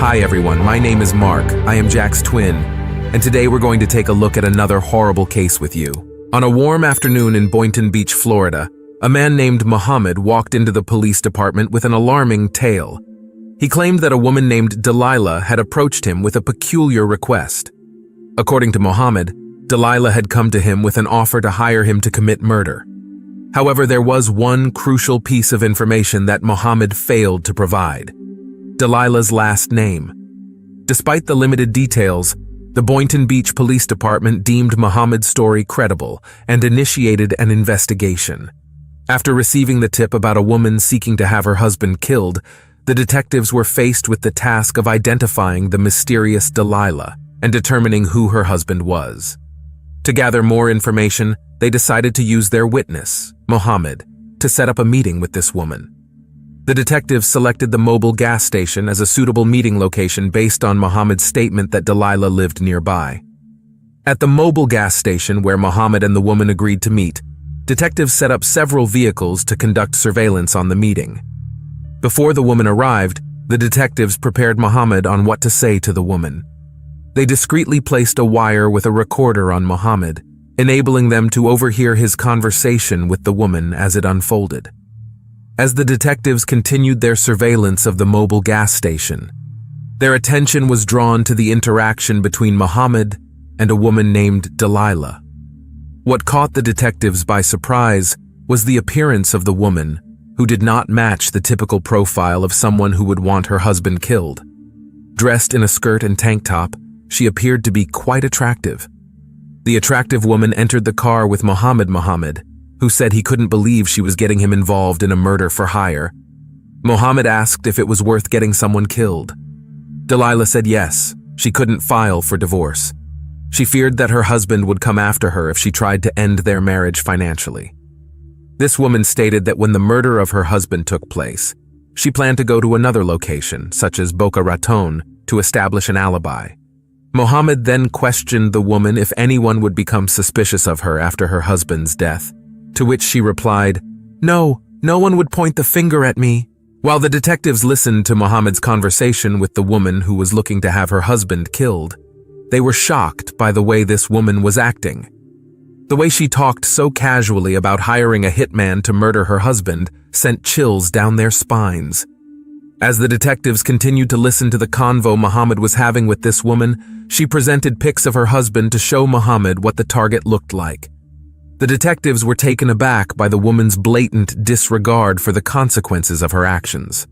Hi everyone, my name is Mark. I am Jack's twin, and today we're going to take a look at another horrible case with you. On a warm afternoon in Boynton Beach, Florida, a man named Muhammad walked into the police department with an alarming tale. He claimed that a woman named Delilah had approached him with a peculiar request. According to Muhammad, Delilah had come to him with an offer to hire him to commit murder. However, there was one crucial piece of information that Muhammad failed to provide: Delilah's last name. Despite the limited details, the Boynton Beach Police Department deemed Muhammad's story credible and initiated an investigation. After receiving the tip about a woman seeking to have her husband killed, the detectives were faced with the task of identifying the mysterious Delilah and determining who her husband was. To gather more information, they decided to use their witness, Muhammad, to set up a meeting with this woman. The detectives selected the mobile gas station as a suitable meeting location based on Muhammad's statement that Delilah lived nearby. At the mobile gas station where Muhammad and the woman agreed to meet, detectives set up several vehicles to conduct surveillance on the meeting. Before the woman arrived, the detectives prepared Muhammad on what to say to the woman. They discreetly placed a wire with a recorder on Muhammad, enabling them to overhear his conversation with the woman as it unfolded. As the detectives continued their surveillance of the mobile gas station, their attention was drawn to the interaction between Muhammad and a woman named Delilah. What caught the detectives by surprise was the appearance of the woman, who did not match the typical profile of someone who would want her husband killed. Dressed in a skirt and tank top, she appeared to be quite attractive. The attractive woman entered the car with Muhammad, who said he couldn't believe she was getting him involved in a murder for hire. Muhammad asked if it was worth getting someone killed. Delilah said yes, she couldn't file for divorce. She feared that her husband would come after her if she tried to end their marriage financially. This woman stated that when the murder of her husband took place, she planned to go to another location, such as Boca Raton, to establish an alibi. Muhammad then questioned the woman if anyone would become suspicious of her after her husband's death, to which she replied, No one would point the finger at me." While the detectives listened to Muhammad's conversation with the woman who was looking to have her husband killed, they were shocked by the way this woman was acting. The way she talked so casually about hiring a hitman to murder her husband sent chills down their spines. As the detectives continued to listen to the convo Muhammad was having with this woman, she presented pics of her husband to show Muhammad what the target looked like. The detectives were taken aback by the woman's blatant disregard for the consequences of her actions.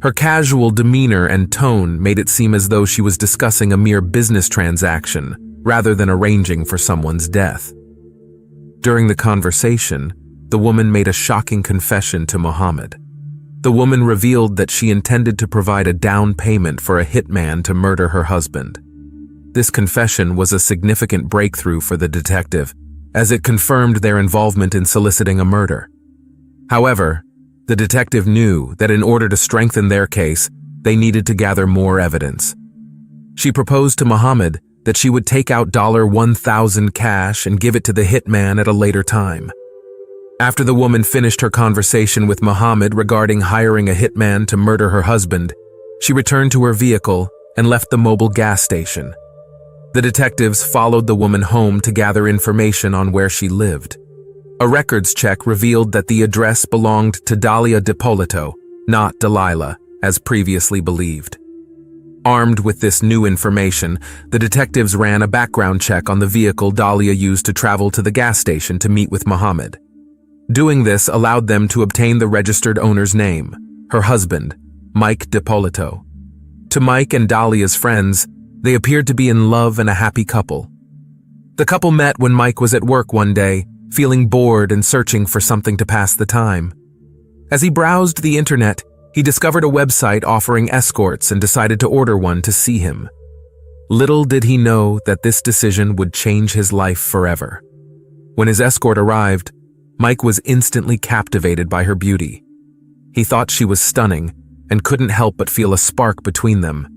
Her casual demeanor and tone made it seem as though she was discussing a mere business transaction rather than arranging for someone's death. During the conversation, the woman made a shocking confession to Muhammad. The woman revealed that she intended to provide a down payment for a hitman to murder her husband. This confession was a significant breakthrough for the detective, as it confirmed their involvement in soliciting a murder. However, the detective knew that in order to strengthen their case, they needed to gather more evidence. She proposed to Muhammad that she would take out $1,000 cash and give it to the hitman at a later time. After the woman finished her conversation with Muhammad regarding hiring a hitman to murder her husband, she returned to her vehicle and left the mobile gas station. The detectives followed the woman home to gather information on where she lived. A records check revealed that the address belonged to Dalia Deo, not Delilah, as previously believed. Armed with this new information, the detectives ran a background check on the vehicle Dalia used to travel to the gas station to meet with Muhammad. Doing this allowed them to obtain the registered owner's name, her husband, Mike Deo. To Mike and Dalia's friends, they appeared to be in love and a happy couple. The couple met when Mike was at work one day, feeling bored and searching for something to pass the time. As he browsed the internet, he discovered a website offering escorts and decided to order one to see him. Little did he know that this decision would change his life forever. When his escort arrived, Mike was instantly captivated by her beauty. He thought she was stunning and couldn't help but feel a spark between them.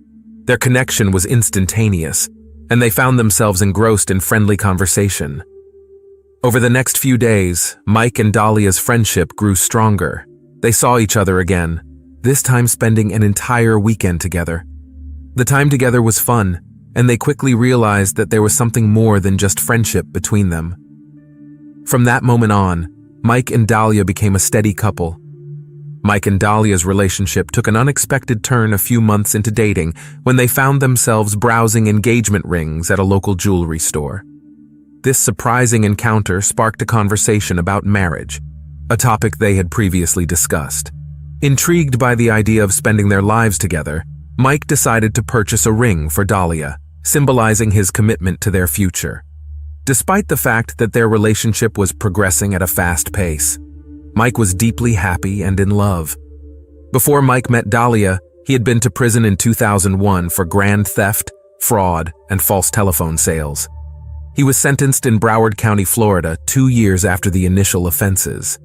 Their connection was instantaneous, and they found themselves engrossed in friendly conversation. Over the next few days, Mike and Dalia's friendship grew stronger. They saw each other again, this time spending an entire weekend together. The time together was fun, and they quickly realized that there was something more than just friendship between them. From that moment on, Mike and Dalia became a steady couple. Mike and Dalia's relationship took an unexpected turn a few months into dating when they found themselves browsing engagement rings at a local jewelry store. This surprising encounter sparked a conversation about marriage, a topic they had previously discussed. Intrigued by the idea of spending their lives together, Mike decided to purchase a ring for Dalia, symbolizing his commitment to their future. Despite the fact that their relationship was progressing at a fast pace, Mike was deeply happy and in love. Before Mike met Dalia, he had been to prison in 2001 for grand theft, fraud, and false telephone sales. He was sentenced in Broward County, Florida, 2 years after the initial offenses.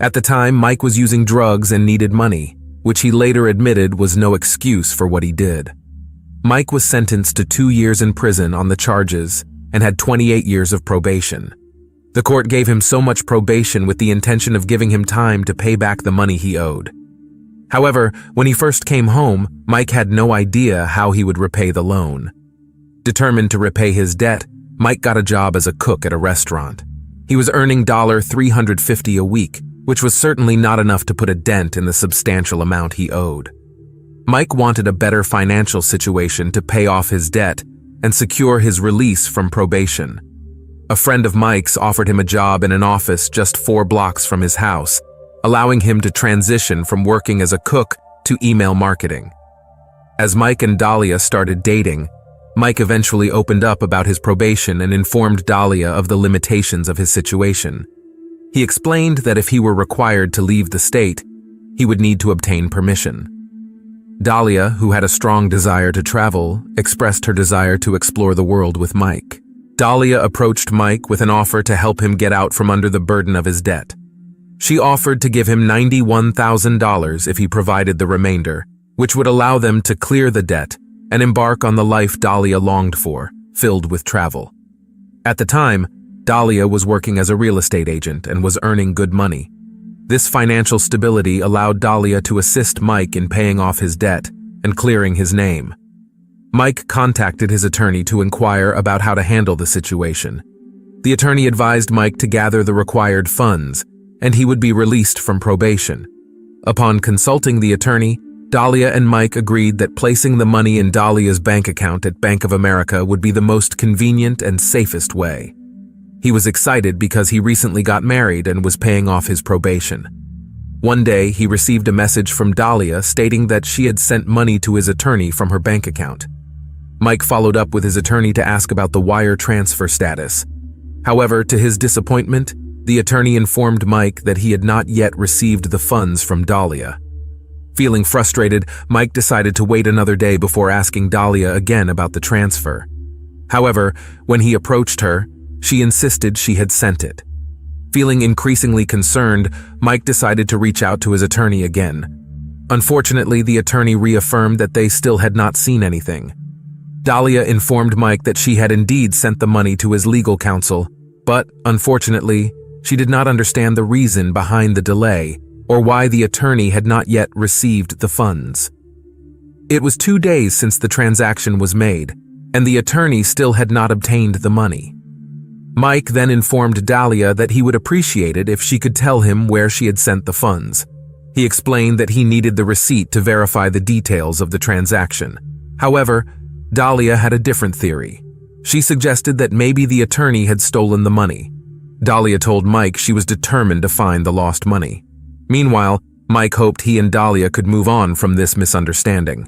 At the time, Mike was using drugs and needed money, which he later admitted was no excuse for what he did. Mike was sentenced to 2 years in prison on the charges and had 28 years of probation. The court gave him so much probation with the intention of giving him time to pay back the money he owed. However, when he first came home, Mike had no idea how he would repay the loan. Determined to repay his debt, Mike got a job as a cook at a restaurant. He was earning $350 a week, which was certainly not enough to put a dent in the substantial amount he owed. Mike wanted a better financial situation to pay off his debt and secure his release from probation. A friend of Mike's offered him a job in an office just 4 blocks from his house, allowing him to transition from working as a cook to email marketing. As Mike and Dalia started dating, Mike eventually opened up about his probation and informed Dalia of the limitations of his situation. He explained that if he were required to leave the state, he would need to obtain permission. Dalia, who had a strong desire to travel, expressed her desire to explore the world with Mike. Dalia approached Mike with an offer to help him get out from under the burden of his debt. She offered to give him $91,000 if he provided the remainder, which would allow them to clear the debt and embark on the life Dalia longed for, filled with travel. At the time, Dalia was working as a real estate agent and was earning good money. This financial stability allowed Dalia to assist Mike in paying off his debt and clearing his name. Mike contacted his attorney to inquire about how to handle the situation. The attorney advised Mike to gather the required funds, and he would be released from probation. Upon consulting the attorney, Dalia and Mike agreed that placing the money in Dalia's bank account at Bank of America would be the most convenient and safest way. He was excited because he recently got married and was paying off his probation. One day, he received a message from Dalia stating that she had sent money to his attorney from her bank account. Mike followed up with his attorney to ask about the wire transfer status. However, to his disappointment, the attorney informed Mike that he had not yet received the funds from Dalia. Feeling frustrated, Mike decided to wait another day before asking Dalia again about the transfer. However, when he approached her, she insisted she had sent it. Feeling increasingly concerned, Mike decided to reach out to his attorney again. Unfortunately, the attorney reaffirmed that they still had not seen anything. Dalia informed Mike that she had indeed sent the money to his legal counsel, but, unfortunately, she did not understand the reason behind the delay or why the attorney had not yet received the funds. It was 2 days since the transaction was made, and the attorney still had not obtained the money. Mike then informed Dalia that he would appreciate it if she could tell him where she had sent the funds. He explained that he needed the receipt to verify the details of the transaction. However, Dalia had a different theory. She suggested that maybe the attorney had stolen the money. Dalia told Mike she was determined to find the lost money. Meanwhile, Mike hoped he and Dalia could move on from this misunderstanding.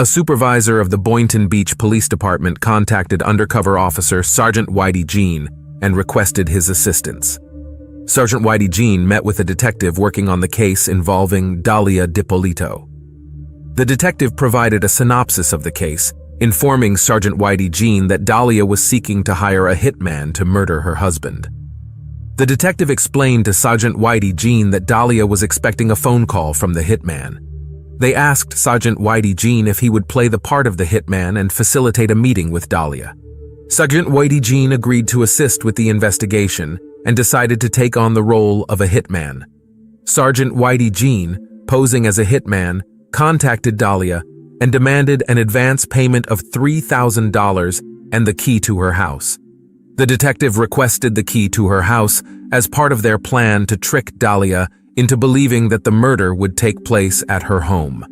A supervisor of the Boynton Beach Police Department contacted undercover officer Sergeant Whitey Jean and requested his assistance. Sergeant Whitey Jean met with a detective working on the case involving Dalia Deo. The detective provided a synopsis of the case, informing Sergeant Whitey Jean that Dalia was seeking to hire a hitman to murder her husband. The detective explained to Sergeant Whitey Jean that Dalia was expecting a phone call from the hitman. They asked Sergeant Whitey Jean if he would play the part of the hitman and facilitate a meeting with Dalia. Sergeant Whitey Jean agreed to assist with the investigation and decided to take on the role of a hitman. Sergeant Whitey Jean, posing as a hitman, contacted Dalia and demanded an advance payment of $3,000 and the key to her house. The detective requested the key to her house as part of their plan to trick Dalia into believing that the murder would take place at her home.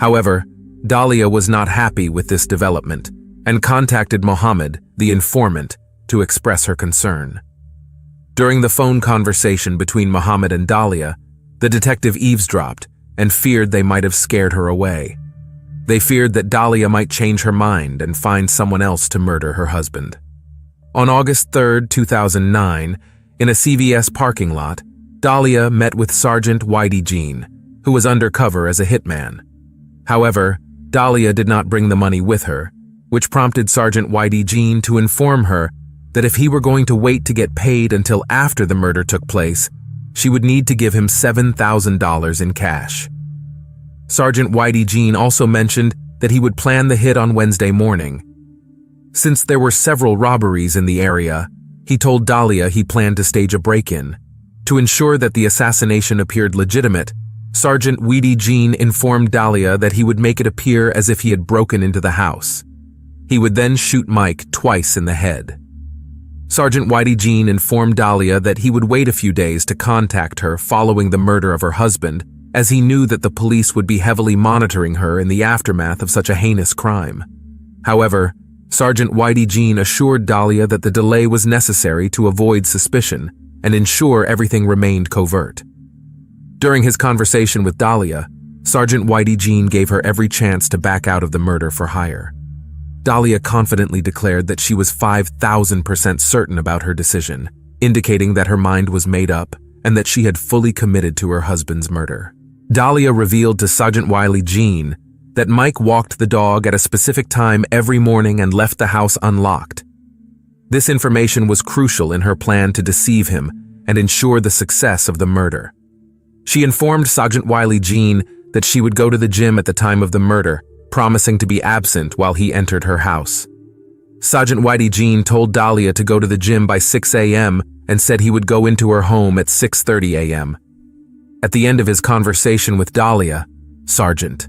However, Dalia was not happy with this development and contacted Mohammed, the informant, to express her concern. During the phone conversation between Mohammed and Dalia, the detective eavesdropped and feared they might have scared her away. They feared that Dalia might change her mind and find someone else to murder her husband. On August 3, 2009, in a CVS parking lot, Dalia met with Sergeant Whitey Jean, who was undercover as a hitman. However, Dalia did not bring the money with her, which prompted Sergeant Whitey Jean to inform her that if he were going to wait to get paid until after the murder took place, she would need to give him $7,000 in cash. Sergeant Whitey Jean also mentioned that he would plan the hit on Wednesday morning. Since there were several robberies in the area, he told Dalia he planned to stage a break-in. To ensure that the assassination appeared legitimate, Sergeant Whitey Jean informed Dalia that he would make it appear as if he had broken into the house. He would then shoot Mike twice in the head. Sergeant Whitey Jean informed Dalia that he would wait a few days to contact her following the murder of her husband, as he knew that the police would be heavily monitoring her in the aftermath of such a heinous crime. However, Sergeant Whitey Jean assured Dalia that the delay was necessary to avoid suspicion and ensure everything remained covert. During his conversation with Dalia, Sergeant Whitey Jean gave her every chance to back out of the murder for hire. Dalia confidently declared that she was 5,000% certain about her decision, indicating that her mind was made up and that she had fully committed to her husband's murder. Dalia revealed to Sergeant Whitey Jean that Mike walked the dog at a specific time every morning and left the house unlocked. This information was crucial in her plan to deceive him and ensure the success of the murder. She informed Sergeant Whitey Jean that she would go to the gym at the time of the murder, promising to be absent while he entered her house. Sergeant Whitey Jean told Dalia to go to the gym by 6 a.m. and said he would go into her home at 6:30 a.m. At the end of his conversation with Dalia, Sergeant.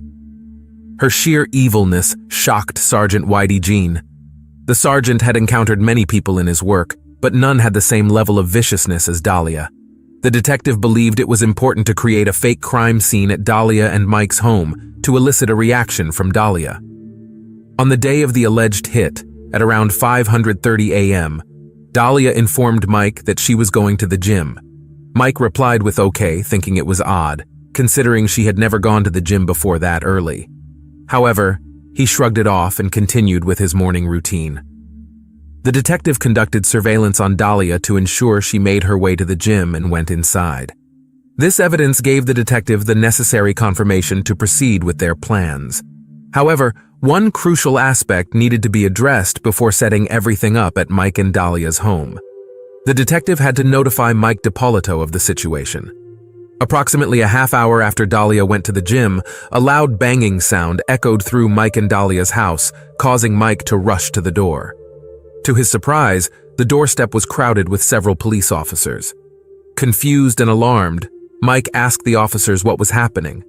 Her sheer evilness shocked Sergeant Whitey Jean. The sergeant had encountered many people in his work, but none had the same level of viciousness as Dalia. The detective believed it was important to create a fake crime scene at Dalia and Mike's home to elicit a reaction from Dalia. On the day of the alleged hit, at around 5:30 a.m., Dalia informed Mike that she was going to the gym. Mike replied with okay, thinking it was odd, considering she had never gone to the gym before that early. However, he shrugged it off and continued with his morning routine. The detective conducted surveillance on Dalia to ensure she made her way to the gym and went inside. This evidence gave the detective the necessary confirmation to proceed with their plans. However, one crucial aspect needed to be addressed before setting everything up at Mike and Dalia's home. The detective had to notify Mike DiPolito of the situation. Approximately a half hour after Dalia went to the gym, a loud banging sound echoed through Mike and Dalia's house, causing Mike to rush to the door. To his surprise, the doorstep was crowded with several police officers. Confused and alarmed, Mike asked the officers what was happening.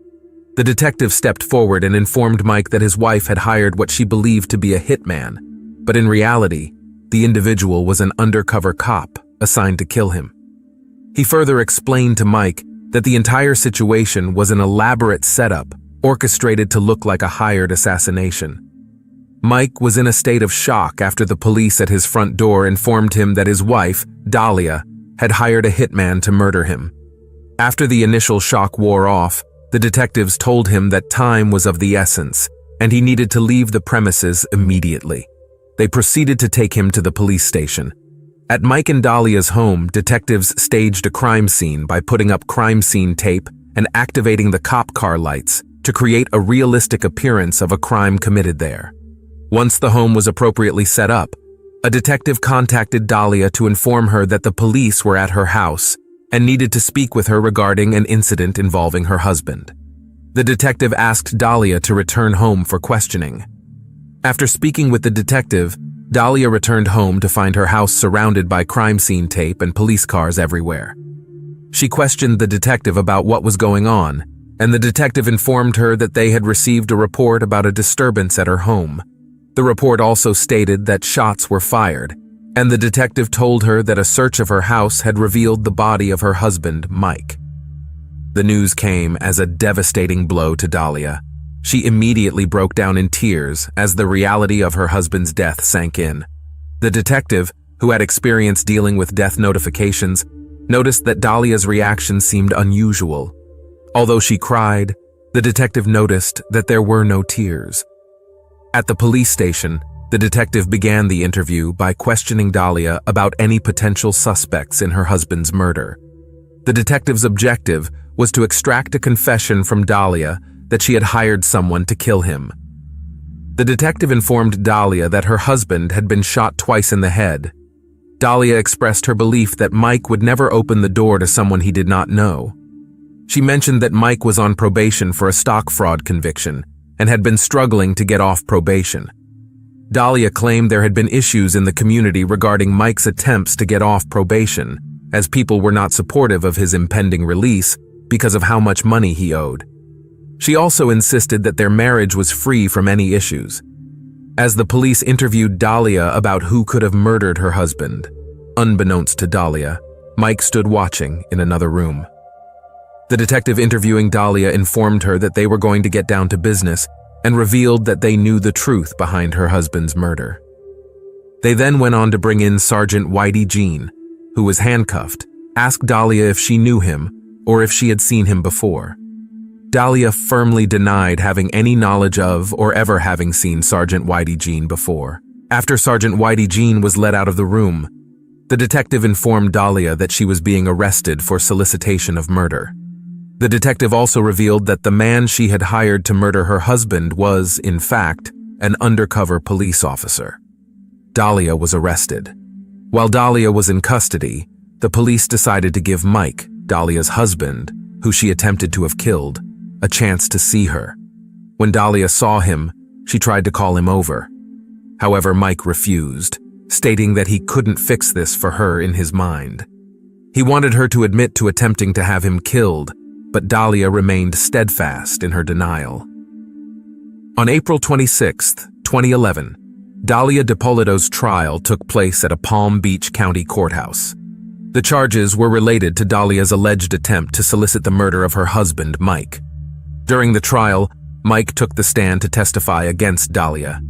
The detective stepped forward and informed Mike that his wife had hired what she believed to be a hitman, but in reality, the individual was an undercover cop assigned to kill him. He further explained to Mike that the entire situation was an elaborate setup orchestrated to look like a hired assassination. Mike was in a state of shock after the police at his front door informed him that his wife, Dalia, had hired a hitman to murder him. After the initial shock wore off, the detectives told him that time was of the essence, and he needed to leave the premises immediately. They proceeded to take him to the police station. At Mike and Dalia's home, detectives staged a crime scene by putting up crime scene tape and activating the cop car lights to create a realistic appearance of a crime committed there. Once the home was appropriately set up, a detective contacted Dalia to inform her that the police were at her house and needed to speak with her regarding an incident involving her husband. The detective asked Dalia to return home for questioning. After speaking with the detective, Dalia returned home to find her house surrounded by crime scene tape and police cars everywhere. She questioned the detective about what was going on and the detective informed her that they had received a report about a disturbance at her home. The report also stated that shots were fired, and the detective told her that a search of her house had revealed the body of her husband, Mike. The news came as a devastating blow to Dalia. She immediately broke down in tears as the reality of her husband's death sank in. The detective, who had experience dealing with death notifications, noticed that Dalia's reaction seemed unusual. Although she cried, the detective noticed that there were no tears. At the police station, the detective began the interview by questioning Dalia about any potential suspects in her husband's murder. The detective's objective was to extract a confession from Dalia that she had hired someone to kill him. The detective informed Dalia that her husband had been shot twice in the head. Dalia expressed her belief that Mike would never open the door to someone he did not know. She mentioned that Mike was on probation for a stock fraud conviction and had been struggling to get off probation. Dalia claimed there had been issues in the community regarding Mike's attempts to get off probation, as people were not supportive of his impending release because of how much money he owed. She also insisted that their marriage was free from any issues. As the police interviewed Dalia about who could have murdered her husband, unbeknownst to Dalia, Mike stood watching in another room. The detective interviewing Dalia informed her that they were going to get down to business and revealed that they knew the truth behind her husband's murder. They then went on to bring in Sergeant Whitey Jean, who was handcuffed, asked Dalia if she knew him or if she had seen him before. Dalia firmly denied having any knowledge of or ever having seen Sergeant Whitey Jean before. After Sergeant Whitey Jean was let out of the room, the detective informed Dalia that she was being arrested for solicitation of murder. The detective also revealed that the man she had hired to murder her husband was, in fact, an undercover police officer. Dalia was arrested. While Dalia was in custody, the police decided to give Mike, Dalia's husband, who she attempted to have killed, a chance to see her. When Dalia saw him, she tried to call him over. However, Mike refused, stating that he couldn't fix this for her in his mind. He wanted her to admit to attempting to have him killed, but Dalia remained steadfast in her denial. On April 26, 2011, Dalia Dio's trial took place at a Palm Beach County courthouse. The charges were related to Dalia's alleged attempt to solicit the murder of her husband, Mike. During the trial, Mike took the stand to testify against Dalia.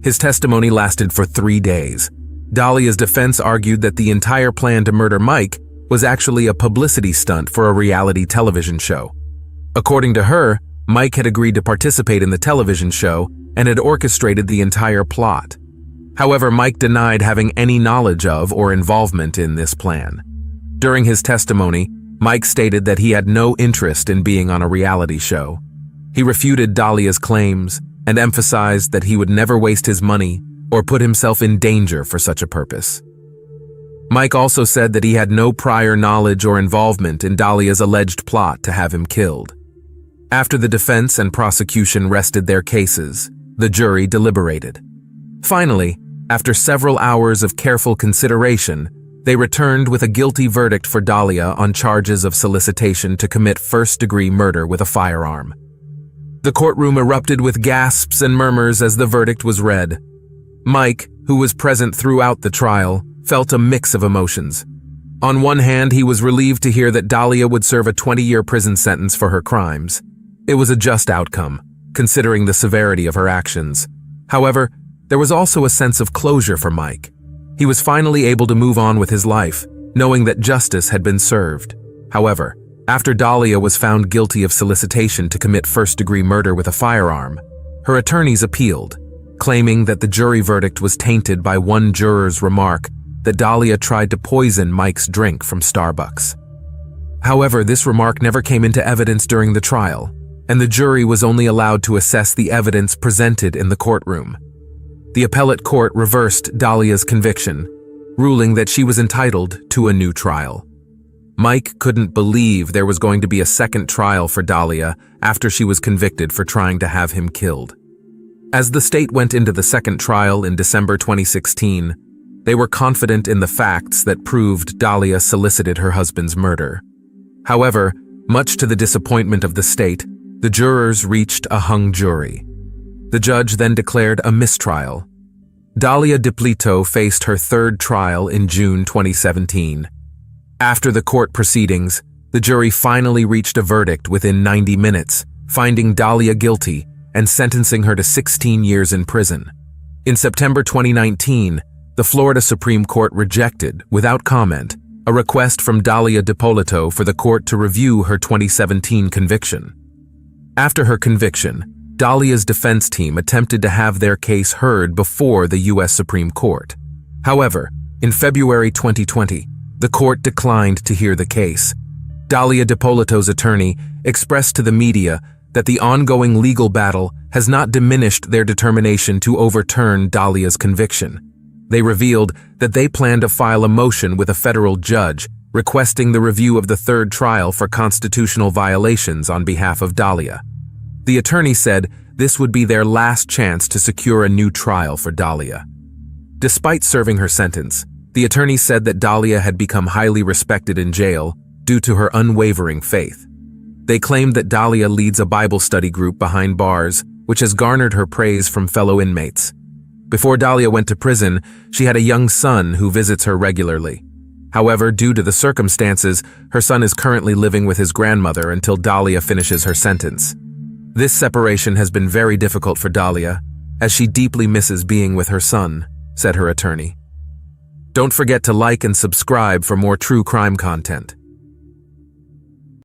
His testimony lasted for 3 days. Dalia's defense argued that the entire plan to murder Mike was actually a publicity stunt for a reality television show. According to her, Mike had agreed to participate in the television show and had orchestrated the entire plot. However, Mike denied having any knowledge of or involvement in this plan. During his testimony, Mike stated that he had no interest in being on a reality show. He refuted Dalia's claims and emphasized that he would never waste his money or put himself in danger for such a purpose. Mike also said that he had no prior knowledge or involvement in Dalia's alleged plot to have him killed. After the defense and prosecution rested their cases, the jury deliberated. Finally, after several hours of careful consideration, they returned with a guilty verdict for Dalia on charges of solicitation to commit first-degree murder with a firearm. The courtroom erupted with gasps and murmurs as the verdict was read. Mike, who was present throughout the trial, felt a mix of emotions. On one hand, he was relieved to hear that Dalia would serve a 20-year prison sentence for her crimes. It was a just outcome, considering the severity of her actions. However, there was also a sense of closure for Mike. He was finally able to move on with his life, knowing that justice had been served. However, after Dalia was found guilty of solicitation to commit first-degree murder with a firearm, her attorneys appealed, claiming that the jury verdict was tainted by one juror's remark that Dalia tried to poison Mike's drink from Starbucks. However, this remark never came into evidence during the trial, and the jury was only allowed to assess the evidence presented in the courtroom. The appellate court reversed Dalia's conviction, ruling that she was entitled to a new trial. Mike couldn't believe there was going to be a second trial for Dalia after she was convicted for trying to have him killed. As the state went into the second trial in December 2016, they were confident in the facts that proved Dalia solicited her husband's murder. However, Much to the disappointment of the state, the jurors reached a hung jury. The judge then declared a mistrial. Dalia Deo faced her third trial in June 2017. After the court proceedings, the jury finally reached a verdict within 90 minutes, finding Dalia guilty and sentencing her to 16 years in prison. In September 2019, the Florida Supreme Court rejected, without comment, a request from Dalia Deo for the court to review her 2017 conviction. After her conviction, Dalia's defense team attempted to have their case heard before the U.S. Supreme Court. However, in February 2020, the court declined to hear the case. Dalia Deo's attorney expressed to the media that the ongoing legal battle has not diminished their determination to overturn Dalia's conviction. They revealed that they plan to file a motion with a federal judge requesting the review of the third trial for constitutional violations on behalf of Dalia. The attorney said this would be their last chance to secure a new trial for Dalia. Despite serving her sentence, the attorney said that Dalia had become highly respected in jail due to her unwavering faith. They claimed that Dalia leads a Bible study group behind bars, which has garnered her praise from fellow inmates. Before Dalia went to prison, she had a young son who visits her regularly. However, due to the circumstances, her son is currently living with his grandmother until Dalia finishes her sentence. This separation has been very difficult for Dalia, as she deeply misses being with her son, said her attorney. Don't forget to like and subscribe for more true crime content.